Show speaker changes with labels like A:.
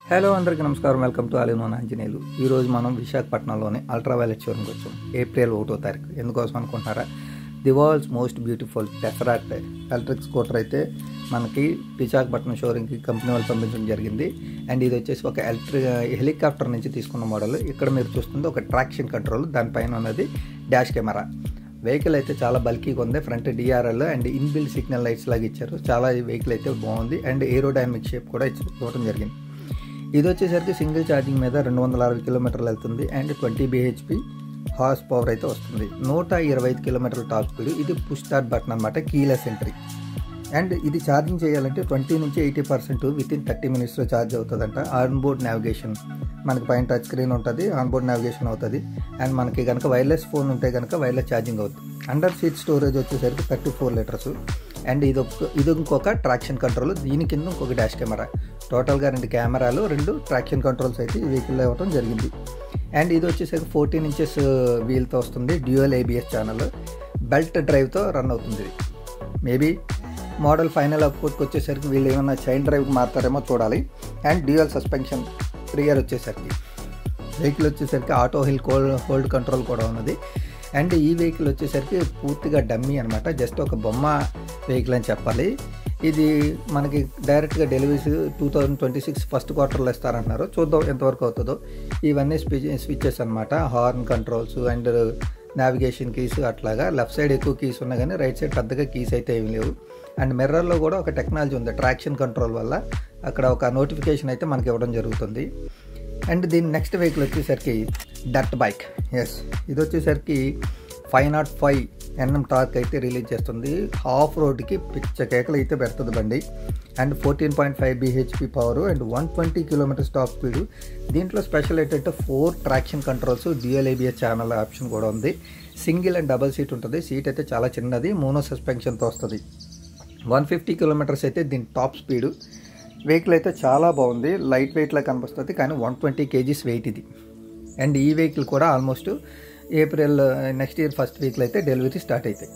A: Hello అందరికీ నమస్కారం. Welcome to all in one Anjaneyulu. ఈరోజు మనం విశాఖపట్నంలోని అల్ట్రావైలెట్ షోరూమ్కి వచ్చాం. ఏప్రిల్ 1వ తారీఖు. ఎందుకోసం అనుకుంటున్నారా? The world's most beautiful Tesseract electric scooter అయితే మనకి విశాఖపట్నం షోరూమ్కి కంపెనీ వాళ్ళు పంపించడం జరిగింది. అండ్ ఇది వచ్చేసి ఒక హెలికాప్టర్ నుంచి తీసుకున్న మోడల్. ఇక్కడ మీరు చూస్తుంది ఒక ట్రాక్షన్ కంట్రోల్, దానిపైన ఉన్నది డాష్ కెమెరా. వెహికల్ అయితే చాలా బల్కీగా ఉంది. Front DRL and inbuilt signal lights లాగా ఇచ్చారు. చాలా వెహికల్ అయితే బాగుంది అండ్ ఏరోడైనమిక్ షేప్ కూడా ఇవ్వడం జరిగింది. ఇది వచ్చేసరికి సింగిల్ ఛార్జింగ్ మీద 260 కిలోమీటర్లు వెళ్తుంది అండ్ 20 bhp హార్స్ పవర్ అయితే వస్తుంది. 125 కిలోమీటర్ల టాప్ స్పీడ్. ఇది పుష్ స్టార్ట్ బటన్ అనమాట, కీలెస్ ఎంట్రీ. అండ్ ఇది ఛార్జింగ్ చేయాలంటే 20 నుంచి 80% విత్ ఇన్ 30 minutesలో ఛార్జ్ అవుతుందంట. ఆన్ బోర్డ్ నావిగేషన్, మనకి పైన టచ్ స్క్రీన్ ఉంటుంది, ఆన్ బోర్డ్ నావిగేషన్ అవుతుంది. అండ్ మనకి కనుక వైర్లెస్ ఫోన్ ఉంటే కనుక వైర్లెస్ ఛార్జింగ్ అవుతుంది. అండర్ సీట్ స్టోరేజ్ వచ్చేసరికి 34 liters. అండ్ ఇది ఇంకొక ట్రాక్షన్ కంట్రోల్, దీని కింద ఇంకొక డాష్ కెమెరా. టోటల్గా 2 కెమెరాలు, 2 ట్రాక్షన్ కంట్రోల్స్ అయితే ఈ వెహికల్లో ఇవ్వడం జరిగింది. అండ్ ఇది వచ్చేసరికి 14 inches వీల్తో వస్తుంది. డ్యూయల్ ABS ఛానల్, బెల్ట్ డ్రైవ్తో రన్ అవుతుంది. మేబీ మోడల్ ఫైనల్ అవుట్పుట్కి వచ్చేసరికి వీళ్ళు ఏమైనా చైన్ డ్రైవ్కి మారుతారేమో చూడాలి. అండ్ డ్యూయల్ సస్పెన్షన్ రియర్ వచ్చేసరికి. వెహికల్ వచ్చేసరికి ఆటో హిల్ హోల్డ్ కంట్రోల్ కూడా ఉన్నది. అండ్ ఈ వెహికల్ వచ్చేసరికి పూర్తిగా డమ్మీ అనమాట, జస్ట్ ఒక బొమ్మ వెహికల్ అని చెప్పాలి. ఇది మనకి డైరెక్ట్గా డెలివరీస్ 2026 ఫస్ట్ క్వార్టర్లో ఇస్తారంటున్నారు. చూద్దాం ఎంతవరకు అవుతుందో. ఇవన్నీ స్విచ్చెస్ అనమాట, horn controls and navigation keys. అట్లాగా లెఫ్ట్ సైడ్ ఎక్కువ కీస్ ఉన్నాయి కానీ రైట్ సైడ్ పెద్దగా కీస్ అయితే ఏమి లేవు. అండ్ మిర్రర్లో కూడా ఒక టెక్నాలజీ ఉంది, ట్రాక్షన్ కంట్రోల్ వల్ల అక్కడ ఒక నోటిఫికేషన్ అయితే మనకి ఇవ్వడం జరుగుతుంది. అండ్ దీని నెక్స్ట్ వెహికల్ వచ్చేసరికి డర్ట్ బైక్. ఎస్, ఇది వచ్చేసరికి 505 Nm టార్క్ అయితే రిలీజ్ చేస్తుంది. హాఫ్ రోడ్కి పిచ్చ కేకలు అయితే పెడుతుంది బండి. And 14.5 bhp power and 120 kilometers top speed. దీంట్లో స్పెషల్ ఏంటంటే 4 traction controls, dual ABS channel option కూడా ఉంది. సింగిల్ అండ్ డబల్ సీట్ ఉంటుంది. సీట్ అయితే చాలా చిన్నది, మోనో సస్పెన్షన్తో వస్తుంది. 150 kilometers అయితే దీని టాప్ స్పీడ్. వెహికల్ అయితే చాలా బాగుంది, లైట్ వెయిట్లా కనిపిస్తుంది కానీ 120 kgs వెయిట్ ఇది. అండ్ ఈ వెహికల్ కూడా almost April next year first వీక్లో అయితే డెలివరీ స్టార్ట్ అవుతాయి.